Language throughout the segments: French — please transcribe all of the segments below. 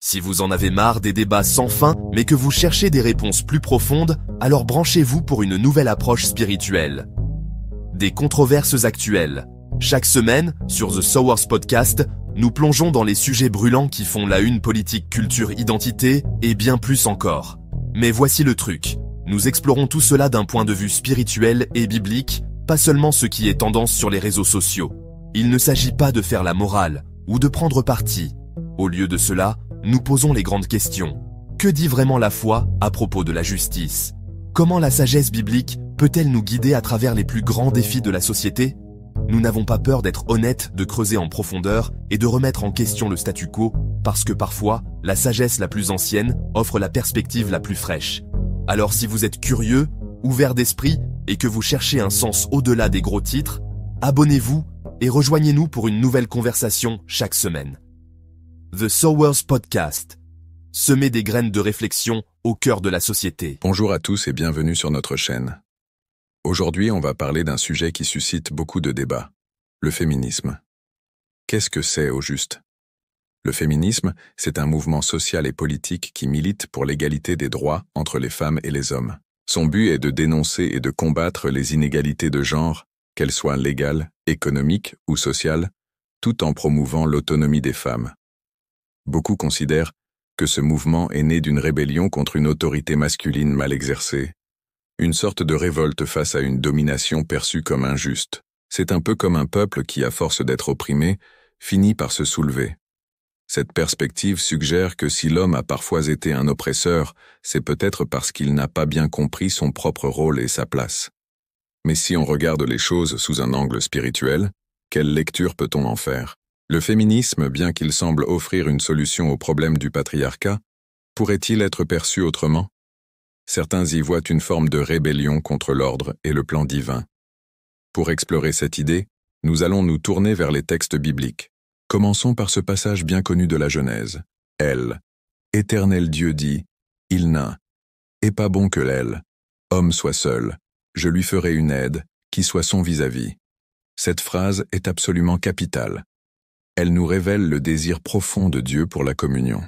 Si vous en avez marre des débats sans fin, mais que vous cherchez des réponses plus profondes, alors branchez-vous pour une nouvelle approche spirituelle. Des controverses actuelles. Chaque semaine, sur The Sowers Podcast, nous plongeons dans les sujets brûlants qui font la une: politique, culture, identité, et bien plus encore. Mais voici le truc. Nous explorons tout cela d'un point de vue spirituel et biblique, pas seulement ce qui est tendance sur les réseaux sociaux. Il ne s'agit pas de faire la morale, ou de prendre parti. Au lieu de cela, nous posons les grandes questions. Que dit vraiment la foi à propos de la justice? Comment la sagesse biblique peut-elle nous guider à travers les plus grands défis de la société? Nous n'avons pas peur d'être honnêtes, de creuser en profondeur et de remettre en question le statu quo, parce que parfois, la sagesse la plus ancienne offre la perspective la plus fraîche. Alors si vous êtes curieux, ouvert d'esprit et que vous cherchez un sens au-delà des gros titres, abonnez-vous et rejoignez-nous pour une nouvelle conversation chaque semaine. The Sowers Podcast. Semer des graines de réflexion au cœur de la société. Bonjour à tous et bienvenue sur notre chaîne. Aujourd'hui, on va parler d'un sujet qui suscite beaucoup de débats. Le féminisme. Qu'est-ce que c'est au juste? Le féminisme, c'est un mouvement social et politique qui milite pour l'égalité des droits entre les femmes et les hommes. Son but est de dénoncer et de combattre les inégalités de genre, qu'elles soient légales, économiques ou sociales, tout en promouvant l'autonomie des femmes. Beaucoup considèrent que ce mouvement est né d'une rébellion contre une autorité masculine mal exercée, une sorte de révolte face à une domination perçue comme injuste. C'est un peu comme un peuple qui, à force d'être opprimé, finit par se soulever. Cette perspective suggère que si l'homme a parfois été un oppresseur, c'est peut-être parce qu'il n'a pas bien compris son propre rôle et sa place. Mais si on regarde les choses sous un angle spirituel, quelle lecture peut-on en faire? Le féminisme, bien qu'il semble offrir une solution au problème du patriarcat, pourrait-il être perçu autrement? Certains y voient une forme de rébellion contre l'ordre et le plan divin. Pour explorer cette idée, nous allons nous tourner vers les textes bibliques. Commençons par ce passage bien connu de la Genèse. Elle, Éternel Dieu dit, il n'a, et pas bon que l'elle, homme soit seul, je lui ferai une aide, qui soit son vis-à-vis. Cette phrase est absolument capitale. Elle nous révèle le désir profond de Dieu pour la communion.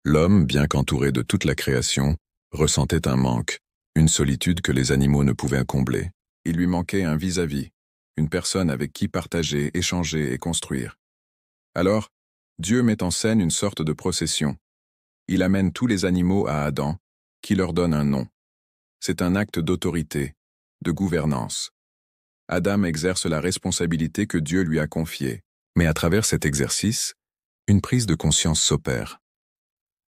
L'homme, bien qu'entouré de toute la création, ressentait un manque, une solitude que les animaux ne pouvaient combler. Il lui manquait un vis-à-vis, une personne avec qui partager, échanger et construire. Alors, Dieu met en scène une sorte de procession. Il amène tous les animaux à Adam, qui leur donne un nom. C'est un acte d'autorité, de gouvernance. Adam exerce la responsabilité que Dieu lui a confiée. Mais à travers cet exercice, une prise de conscience s'opère.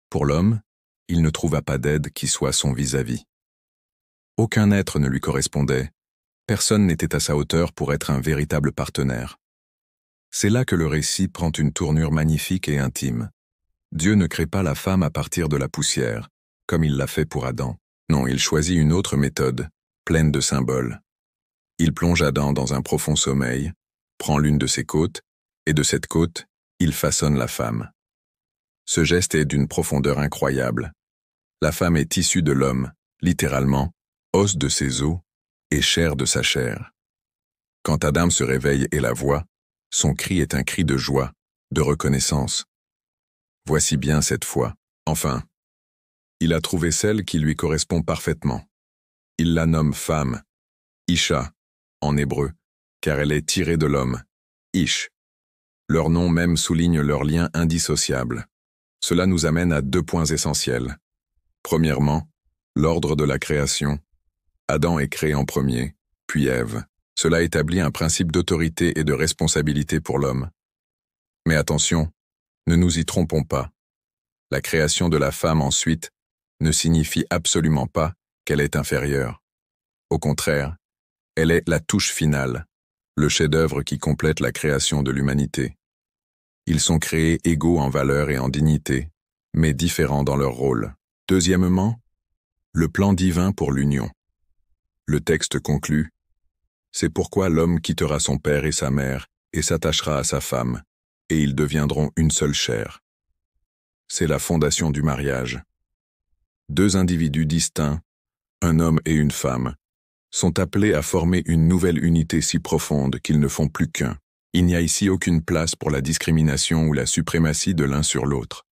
Pour l'homme, il ne trouva pas d'aide qui soit son vis-à-vis. Aucun être ne lui correspondait, personne n'était à sa hauteur pour être un véritable partenaire. C'est là que le récit prend une tournure magnifique et intime. Dieu ne crée pas la femme à partir de la poussière, comme il l'a fait pour Adam. Non, il choisit une autre méthode, pleine de symboles. Il plonge Adam dans un profond sommeil, prend l'une de ses côtes, et de cette côte, il façonne la femme. Ce geste est d'une profondeur incroyable. La femme est issue de l'homme, littéralement, os de ses os et chair de sa chair. Quand Adam se réveille et la voit, son cri est un cri de joie, de reconnaissance. Voici bien cette fois, enfin. Il a trouvé celle qui lui correspond parfaitement. Il la nomme femme, Isha, en hébreu, car elle est tirée de l'homme, Ish. Leur nom même souligne leur lien indissociable. Cela nous amène à 2 points essentiels. Premièrement, l'ordre de la création. Adam est créé en premier, puis Ève. Cela établit un principe d'autorité et de responsabilité pour l'homme. Mais attention, ne nous y trompons pas. La création de la femme ensuite ne signifie absolument pas qu'elle est inférieure. Au contraire, elle est la touche finale, le chef-d'œuvre qui complète la création de l'humanité. Ils sont créés égaux en valeur et en dignité, mais différents dans leur rôle. Deuxièmement, le plan divin pour l'union. Le texte conclut: « C'est pourquoi l'homme quittera son père et sa mère et s'attachera à sa femme, et ils deviendront une seule chair. » C'est la fondation du mariage. 2 individus distincts, un homme et une femme, sont appelés à former une nouvelle unité si profonde qu'ils ne font plus qu'un. Il n'y a ici aucune place pour la discrimination ou la suprématie de l'un sur l'autre.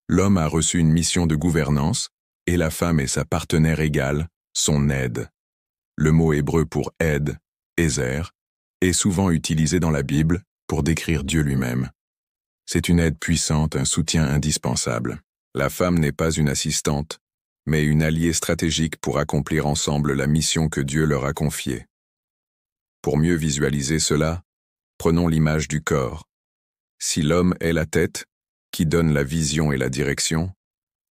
L'homme a reçu une mission de gouvernance, et la femme est sa partenaire égale, son aide. Le mot hébreu pour aide, Ezer, est souvent utilisé dans la Bible pour décrire Dieu lui-même. C'est une aide puissante, un soutien indispensable. La femme n'est pas une assistante, mais une alliée stratégique pour accomplir ensemble la mission que Dieu leur a confiée. Pour mieux visualiser cela, prenons l'image du corps. Si l'homme est la tête, qui donne la vision et la direction,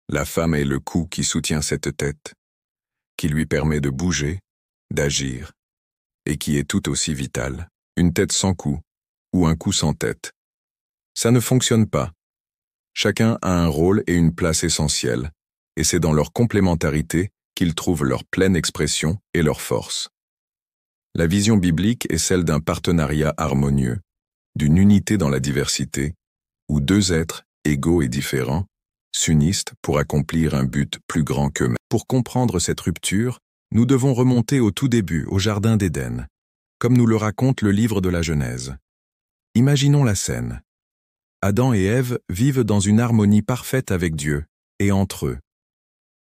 la femme est le cou qui soutient cette tête, qui lui permet de bouger, d'agir, et qui est tout aussi vitale. Une tête sans cou, ou un cou sans tête. Ça ne fonctionne pas. Chacun a un rôle et une place essentielle, et c'est dans leur complémentarité qu'ils trouvent leur pleine expression et leur force. La vision biblique est celle d'un partenariat harmonieux, d'une unité dans la diversité, où deux êtres, égaux et différents, s'unissent pour accomplir un but plus grand qu'eux-mêmes. Pour comprendre cette rupture, nous devons remonter au tout début, au Jardin d'Éden, comme nous le raconte le livre de la Genèse. Imaginons la scène. Adam et Ève vivent dans une harmonie parfaite avec Dieu et entre eux.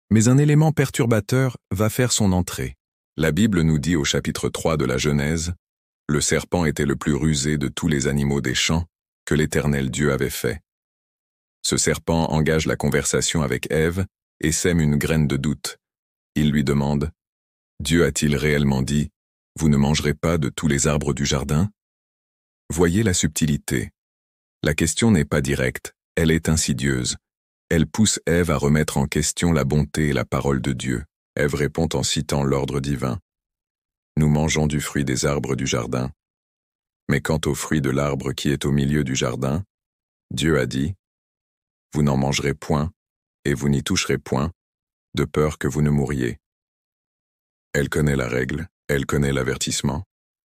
Mais un élément perturbateur va faire son entrée. La Bible nous dit au chapitre 3 de la Genèse, « Le serpent était le plus rusé de tous les animaux des champs que l'Éternel Dieu avait fait. » Ce serpent engage la conversation avec Ève et sème une graine de doute. Il lui demande, « Dieu a-t-il réellement dit, « Vous ne mangerez pas de tous les arbres du jardin ?» Voyez la subtilité. La question n'est pas directe, elle est insidieuse. Elle pousse Ève à remettre en question la bonté et la parole de Dieu. Ève répond en citant l'ordre divin. « Nous mangeons du fruit des arbres du jardin. Mais quant au fruit de l'arbre qui est au milieu du jardin, Dieu a dit, « Vous n'en mangerez point, et vous n'y toucherez point, de peur que vous ne mouriez. » Elle connaît la règle, elle connaît l'avertissement.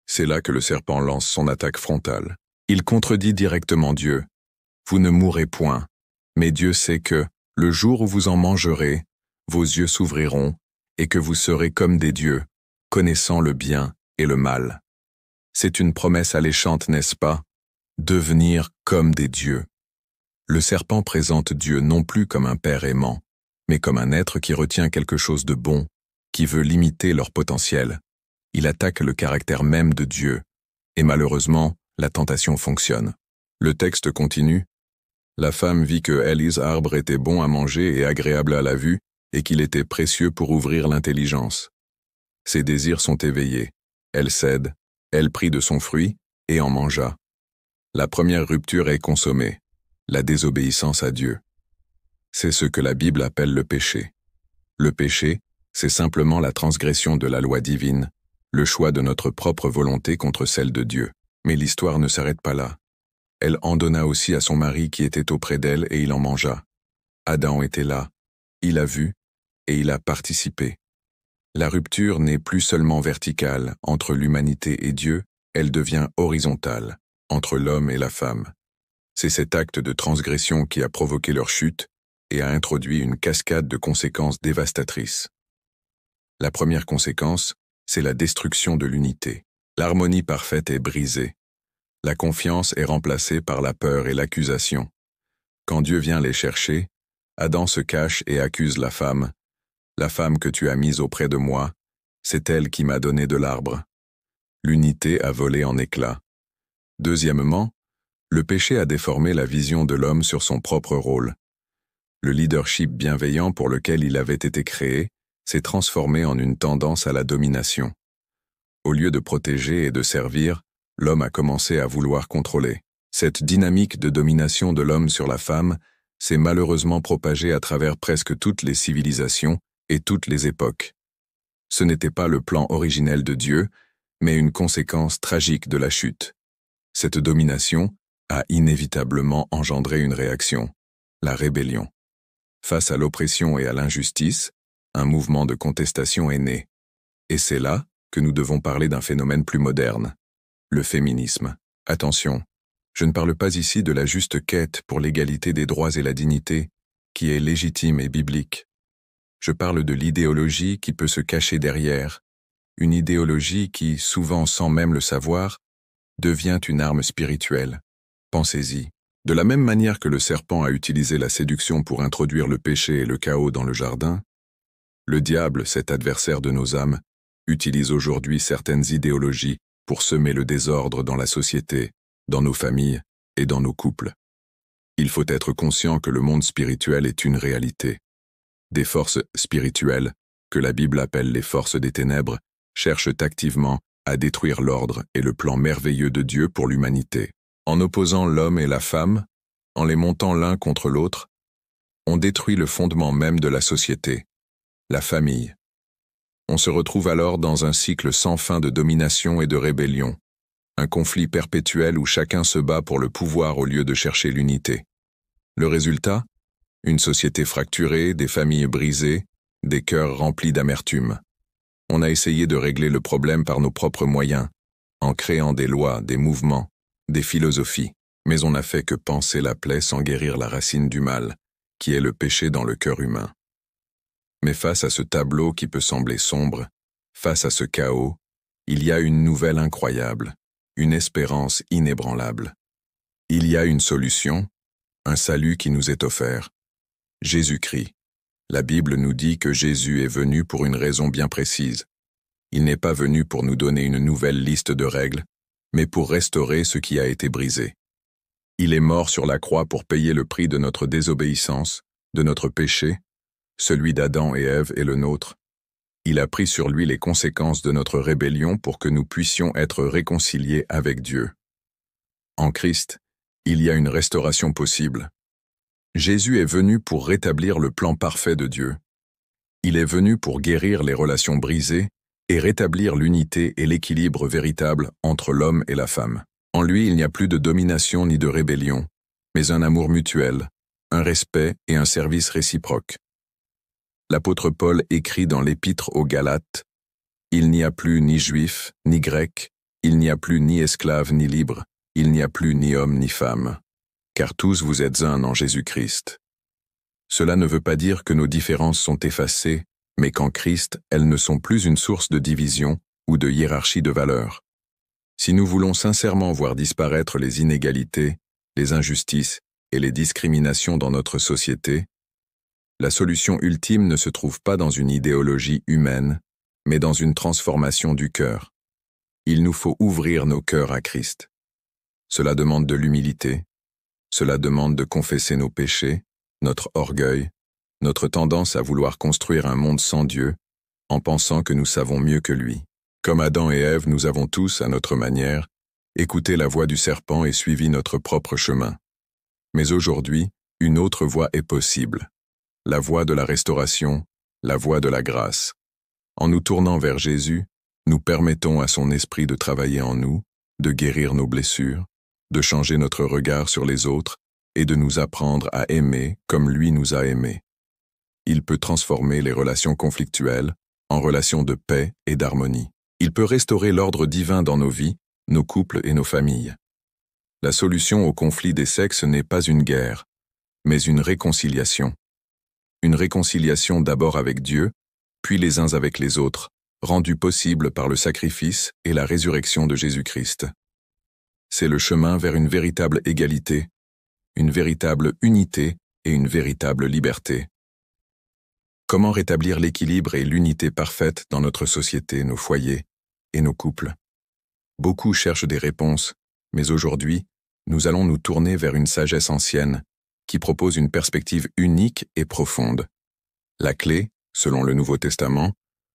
C'est là que le serpent lance son attaque frontale. Il contredit directement Dieu. « Vous ne mourrez point, mais Dieu sait que, le jour où vous en mangerez, vos yeux s'ouvriront, et que vous serez comme des dieux, connaissant le bien et le mal. » C'est une promesse alléchante, n'est-ce pas? Devenir comme des dieux. Le serpent présente Dieu non plus comme un père aimant, mais comme un être qui retient quelque chose de bon, qui veut limiter leur potentiel. Il attaque le caractère même de Dieu, et malheureusement, la tentation fonctionne. Le texte continue. La femme vit que Élise arbre était bon à manger et agréable à la vue, et qu'il était précieux pour ouvrir l'intelligence. Ses désirs sont éveillés. Elle cède, elle prit de son fruit, et en mangea. La première rupture est consommée, la désobéissance à Dieu. C'est ce que la Bible appelle le péché. Le péché, c'est simplement la transgression de la loi divine, le choix de notre propre volonté contre celle de Dieu. Mais l'histoire ne s'arrête pas là. Elle en donna aussi à son mari qui était auprès d'elle et il en mangea. Adam était là, il a vu et il a participé. La rupture n'est plus seulement verticale entre l'humanité et Dieu, elle devient horizontale, entre l'homme et la femme. C'est cet acte de transgression qui a provoqué leur chute et a introduit une cascade de conséquences dévastatrices. La première conséquence, c'est la destruction de l'unité. L'harmonie parfaite est brisée. La confiance est remplacée par la peur et l'accusation. Quand Dieu vient les chercher, Adam se cache et accuse la femme. La femme que tu as mise auprès de moi, c'est elle qui m'a donné de l'arbre. L'unité a volé en éclats. Deuxièmement, le péché a déformé la vision de l'homme sur son propre rôle. Le leadership bienveillant pour lequel il avait été créé s'est transformé en une tendance à la domination. Au lieu de protéger et de servir, l'homme a commencé à vouloir contrôler. Cette dynamique de domination de l'homme sur la femme s'est malheureusement propagée à travers presque toutes les civilisations et toutes les époques. Ce n'était pas le plan originel de Dieu, mais une conséquence tragique de la chute. Cette domination a inévitablement engendré une réaction, la rébellion. Face à l'oppression et à l'injustice, un mouvement de contestation est né. Et c'est là que nous devons parler d'un phénomène plus moderne, le féminisme. Attention, je ne parle pas ici de la juste quête pour l'égalité des droits et la dignité, qui est légitime et biblique. Je parle de l'idéologie qui peut se cacher derrière, une idéologie qui, souvent sans même le savoir, devient une arme spirituelle. Pensez-y. De la même manière que le serpent a utilisé la séduction pour introduire le péché et le chaos dans le jardin, le diable, cet adversaire de nos âmes, utilise aujourd'hui certaines idéologies pour semer le désordre dans la société, dans nos familles et dans nos couples. Il faut être conscient que le monde spirituel est une réalité. Des forces spirituelles, que la Bible appelle les forces des ténèbres, cherchent activement à détruire l'ordre et le plan merveilleux de Dieu pour l'humanité. En opposant l'homme et la femme, en les montant l'un contre l'autre, on détruit le fondement même de la société, la famille. On se retrouve alors dans un cycle sans fin de domination et de rébellion, un conflit perpétuel où chacun se bat pour le pouvoir au lieu de chercher l'unité. Le résultat? Une société fracturée, des familles brisées, des cœurs remplis d'amertume. On a essayé de régler le problème par nos propres moyens, en créant des lois, des mouvements, des philosophies, mais on n'a fait que panser la plaie sans guérir la racine du mal, qui est le péché dans le cœur humain. Mais face à ce tableau qui peut sembler sombre, face à ce chaos, il y a une nouvelle incroyable, une espérance inébranlable. Il y a une solution, un salut qui nous est offert. Jésus-Christ. La Bible nous dit que Jésus est venu pour une raison bien précise. Il n'est pas venu pour nous donner une nouvelle liste de règles, mais pour restaurer ce qui a été brisé. Il est mort sur la croix pour payer le prix de notre désobéissance, de notre péché, celui d'Adam et Ève et le nôtre. Il a pris sur lui les conséquences de notre rébellion pour que nous puissions être réconciliés avec Dieu. En Christ, il y a une restauration possible. Jésus est venu pour rétablir le plan parfait de Dieu. Il est venu pour guérir les relations brisées et rétablir l'unité et l'équilibre véritable entre l'homme et la femme. En lui, il n'y a plus de domination ni de rébellion, mais un amour mutuel, un respect et un service réciproque. L'apôtre Paul écrit dans l'Épître aux Galates, « Il n'y a plus ni juif, ni grec, il n'y a plus ni esclave, ni libre, il n'y a plus ni homme, ni femme, car tous vous êtes un en Jésus-Christ. » Cela ne veut pas dire que nos différences sont effacées, mais qu'en Christ, elles ne sont plus une source de division ou de hiérarchie de valeurs. Si nous voulons sincèrement voir disparaître les inégalités, les injustices et les discriminations dans notre société, la solution ultime ne se trouve pas dans une idéologie humaine, mais dans une transformation du cœur. Il nous faut ouvrir nos cœurs à Christ. Cela demande de l'humilité, cela demande de confesser nos péchés, notre orgueil, notre tendance à vouloir construire un monde sans Dieu, en pensant que nous savons mieux que lui. Comme Adam et Ève, nous avons tous, à notre manière, écouté la voix du serpent et suivi notre propre chemin. Mais aujourd'hui, une autre voie est possible. La voie de la restauration, la voie de la grâce. En nous tournant vers Jésus, nous permettons à son esprit de travailler en nous, de guérir nos blessures, de changer notre regard sur les autres et de nous apprendre à aimer comme lui nous a aimés. Il peut transformer les relations conflictuelles en relations de paix et d'harmonie. Il peut restaurer l'ordre divin dans nos vies, nos couples et nos familles. La solution au conflit des sexes n'est pas une guerre, mais une réconciliation. Une réconciliation d'abord avec Dieu, puis les uns avec les autres, rendue possible par le sacrifice et la résurrection de Jésus-Christ. C'est le chemin vers une véritable égalité, une véritable unité et une véritable liberté. Comment rétablir l'équilibre et l'unité parfaite dans notre société, nos foyers et nos couples? Beaucoup cherchent des réponses, mais aujourd'hui, nous allons nous tourner vers une sagesse ancienne qui propose une perspective unique et profonde. La clé, selon le Nouveau Testament,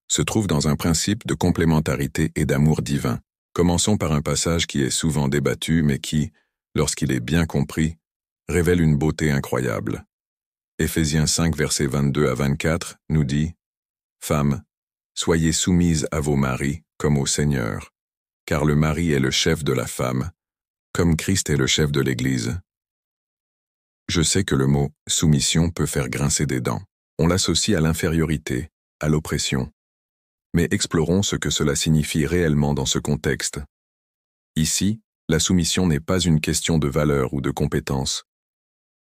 se trouve dans un principe de complémentarité et d'amour divin. Commençons par un passage qui est souvent débattu, mais qui, lorsqu'il est bien compris, révèle une beauté incroyable. Éphésiens 5, versets 22 à 24, nous dit « Femmes, soyez soumises à vos maris comme au Seigneur, car le mari est le chef de la femme, comme Christ est le chef de l'Église. » Je sais que le mot « soumission » peut faire grincer des dents. On l'associe à l'infériorité, à l'oppression. Mais explorons ce que cela signifie réellement dans ce contexte. Ici, la soumission n'est pas une question de valeur ou de compétence.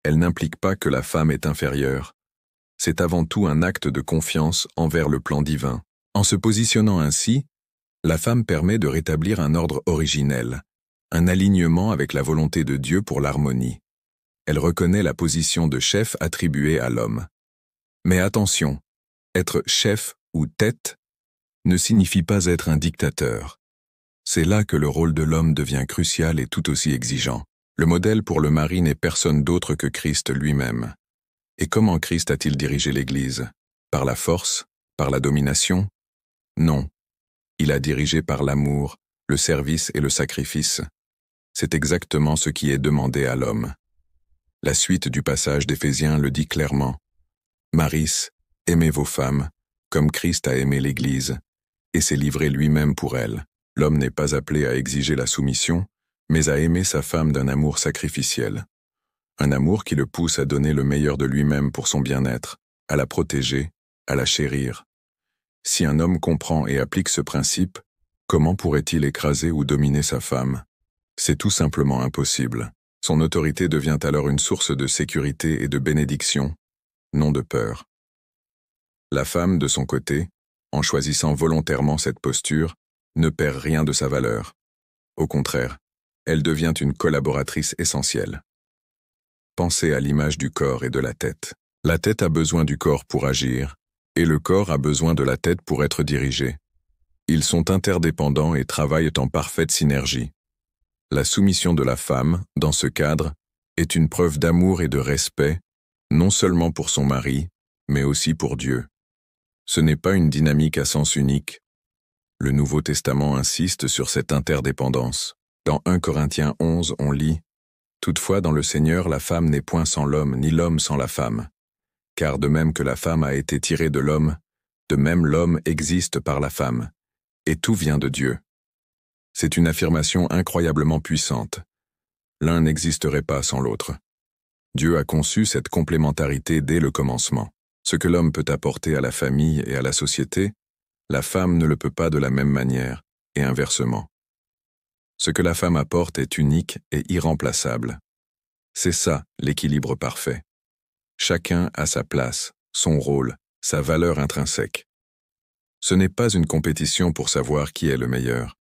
Elle n'implique pas que la femme est inférieure. C'est avant tout un acte de confiance envers le plan divin. En se positionnant ainsi, la femme permet de rétablir un ordre originel, un alignement avec la volonté de Dieu pour l'harmonie. Elle reconnaît la position de chef attribuée à l'homme. Mais attention, être chef ou tête ne signifie pas être un dictateur. C'est là que le rôle de l'homme devient crucial et tout aussi exigeant. Le modèle pour le mari n'est personne d'autre que Christ lui-même. Et comment Christ a-t-il dirigé l'Église? Par la force? Par la domination? Non. Il a dirigé par l'amour, le service et le sacrifice. C'est exactement ce qui est demandé à l'homme. La suite du passage d'Éphésiens le dit clairement. Maris, aimez vos femmes, comme Christ a aimé l'Église, et s'est livré lui-même pour elle. L'homme n'est pas appelé à exiger la soumission, mais à aimer sa femme d'un amour sacrificiel. Un amour qui le pousse à donner le meilleur de lui-même pour son bien-être, à la protéger, à la chérir. Si un homme comprend et applique ce principe, comment pourrait-il écraser ou dominer sa femme? C'est tout simplement impossible. Son autorité devient alors une source de sécurité et de bénédiction, non de peur. La femme, de son côté, en choisissant volontairement cette posture, ne perd rien de sa valeur. Au contraire, elle devient une collaboratrice essentielle. Pensez à l'image du corps et de la tête. La tête a besoin du corps pour agir, et le corps a besoin de la tête pour être dirigé. Ils sont interdépendants et travaillent en parfaite synergie. La soumission de la femme, dans ce cadre, est une preuve d'amour et de respect, non seulement pour son mari, mais aussi pour Dieu. Ce n'est pas une dynamique à sens unique. Le Nouveau Testament insiste sur cette interdépendance. Dans 1 Corinthiens 11, on lit « Toutefois, dans le Seigneur, la femme n'est point sans l'homme, ni l'homme sans la femme. Car de même que la femme a été tirée de l'homme, de même l'homme existe par la femme. Et tout vient de Dieu. » C'est une affirmation incroyablement puissante. L'un n'existerait pas sans l'autre. Dieu a conçu cette complémentarité dès le commencement. Ce que l'homme peut apporter à la famille et à la société, la femme ne le peut pas de la même manière, et inversement. Ce que la femme apporte est unique et irremplaçable. C'est ça, l'équilibre parfait. Chacun a sa place, son rôle, sa valeur intrinsèque. Ce n'est pas une compétition pour savoir qui est le meilleur,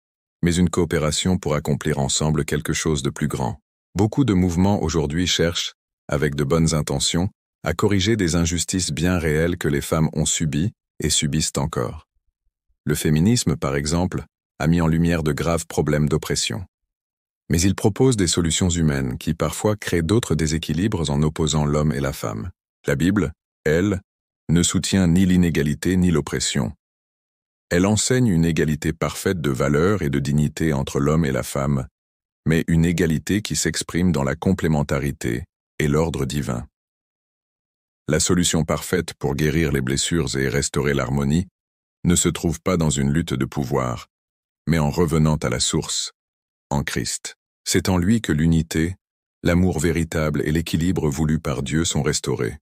mais une coopération pour accomplir ensemble quelque chose de plus grand. Beaucoup de mouvements aujourd'hui cherchent, avec de bonnes intentions, à corriger des injustices bien réelles que les femmes ont subies et subissent encore. Le féminisme, par exemple, a mis en lumière de graves problèmes d'oppression. Mais il propose des solutions humaines qui parfois créent d'autres déséquilibres en opposant l'homme et la femme. La Bible, elle, ne soutient ni l'inégalité ni l'oppression. Elle enseigne une égalité parfaite de valeur et de dignité entre l'homme et la femme, mais une égalité qui s'exprime dans la complémentarité et l'ordre divin. La solution parfaite pour guérir les blessures et restaurer l'harmonie ne se trouve pas dans une lutte de pouvoir, mais en revenant à la source, en Christ. C'est en lui que l'unité, l'amour véritable et l'équilibre voulu par Dieu sont restaurés.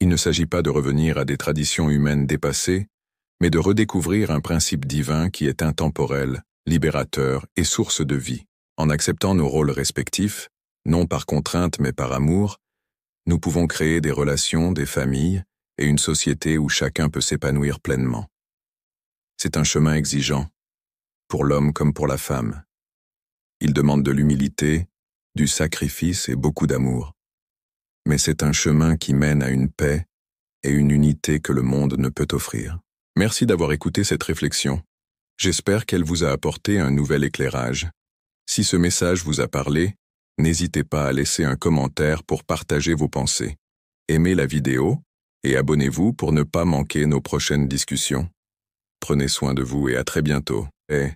Il ne s'agit pas de revenir à des traditions humaines dépassées, mais de redécouvrir un principe divin qui est intemporel, libérateur et source de vie. En acceptant nos rôles respectifs, non par contrainte mais par amour, nous pouvons créer des relations, des familles et une société où chacun peut s'épanouir pleinement. C'est un chemin exigeant, pour l'homme comme pour la femme. Il demande de l'humilité, du sacrifice et beaucoup d'amour. Mais c'est un chemin qui mène à une paix et une unité que le monde ne peut offrir. Merci d'avoir écouté cette réflexion. J'espère qu'elle vous a apporté un nouvel éclairage. Si ce message vous a parlé, n'hésitez pas à laisser un commentaire pour partager vos pensées. Aimez la vidéo et abonnez-vous pour ne pas manquer nos prochaines discussions. Prenez soin de vous et à très bientôt. Et